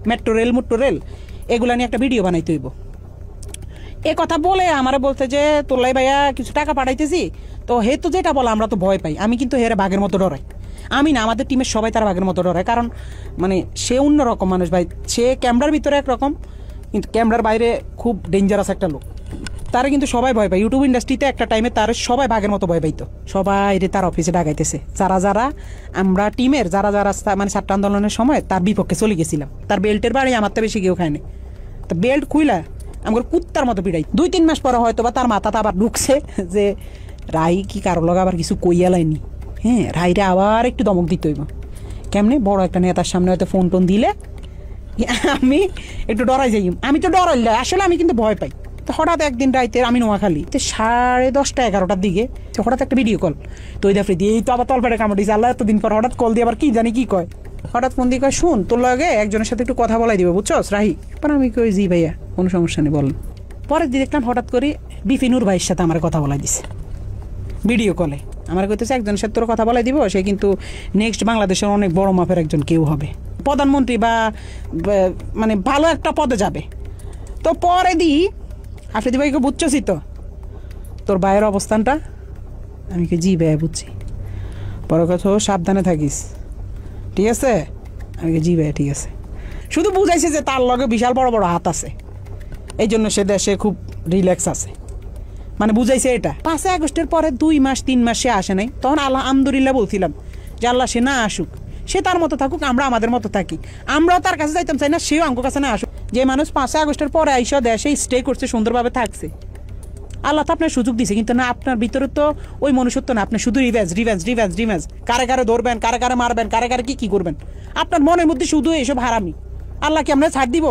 Metro rail এগুলা নিয়ে একটা ভিডিও বানাইতে হইব। এ কথা বলে আমারে বলতে যে তোলাই ভাইয়া কিছু টাকা পাঠাইতেছি, তো হে তো যেটা বলে আমরা তো ভয় পাই। আমি কিন্তু হেরে বাঘের মতো ডরাই। আমি না, আমাদের টিমের সবাই তার বাঘের মতো ডরায়, কারণ মানে সে অন্যরকম মানুষ ভাই। সে ক্যামেরার ভিতরে একরকম, কিন্তু ক্যামেরার বাইরে খুব ডেঞ্জারাস একটা লোক। তারা কিন্তু সবাই ভয় পায়। ইউটিউব ইন্ডাস্ট্রিতে একটা টাইমে তার সবাই বাঘের মতো ভয় পাইতো। সবাই তার অফিসে ডাকাইতেছে, যারা আমরা টিমের যারা মানে ছাত্র আন্দোলনের সময় তার বিপক্ষে চলে গেছিলাম। তার বেল্টের বাড়ি আমার তো বেশি কেউ খায়নি। তো বেল্ট খুইলা আমার কুত্তার মতো পিড়াই। 2-3 মাস পরে হয়তো বা তার মাথাতে আবার ঢুকছে যে রাই কি কারো লগে আবার কিছু কইয়া লাইনি। হ্যাঁ, রাইরে আবার একটু দমক দিতে হইব। কেমনে বড় একটা নেতার সামনে হয়তো ফোন টোন দিলে আমি একটু ডরাই যাই। আমি তো ডরাইলে আসলে আমি কিন্তু ভয় পাই। তো হঠাৎ একদিন রাইতে আমি নোয়াখালী 10:30-11টার দিকে হঠাৎ একটা ভিডিও কল। তো ওই দাফরি দিয়ে এই তো আবার তলপেটে কামড় দিয়েছে। আল্লাহ এতদিন পর হঠাৎ কল দিয়ে আবার কি জানি কি কয়। হঠাৎ ফোন দিয়ে কয়, শুন তোর লগে একজনের সাথে একটু কথা বলাই দিবে, বুঝছস রাহি? পর আমি কই জি ভাইয়া, কোনো সমস্যা নেই বলেন। পরের দিন দেখলাম হঠাৎ করে বিপিনুর ভাইয়ের সাথে আমার কথা বলাই দিছে ভিডিও কলে। আমার কইতেছে একজনের সাথে তোর কথা বলাই দিব, সে কিন্তু নেক্সট বাংলাদেশের অনেক বড় মাপের একজন কেউ হবে, প্রধানমন্ত্রী বা মানে ভালো একটা পদে যাবে। তো পরে দি আফ্রিদি ভাইকে বুঝছি তো তোর ভাইয়ের অবস্থানটা? আমি কি জি ভাইয়া বুঝছি। পরে কথা সাবধানে থাকিস, ঠিক আছে? আমি কি জি ভাইয়া ঠিক আছে। শুধু বুঝাইছে যে তার লগে বিশাল বড় বড় হাত আছে, এই জন্য সে দেশে খুব রিল্যাক্স আছে, মানে বুঝাইছে এটা। 5 আগস্টের পরে 2-3 মাস সে আসে নাই। তখন আলহামদুলিল্লাহ বলছিলাম যে আল্লাহ সে না আসুক, সে তার মতো থাকুক, আমরা আমাদের মতো থাকি। আমরাও তার কাছে যাইতাম চাই না, সেও আমার কাছে না আসুক। যে মানুষ 5 আগস্টের পরে আইসা দেশে স্টে করছে, সুন্দরভাবে থাকছে, আল্লাহ তো আপনার সুযোগ দিছে, কিন্তু না আপনার ভিতরে তো ওই মনুষ্যত্ব না। আপনি শুধু রিভেঞ্জ, কারে কারে ধরবেন, কারে কারে মারবেন, কারে কারে কি করবেন। আপনার মনের মধ্যে শুধু এইসব হারামি। আল্লাহ কি আমরা ছাড় দিব?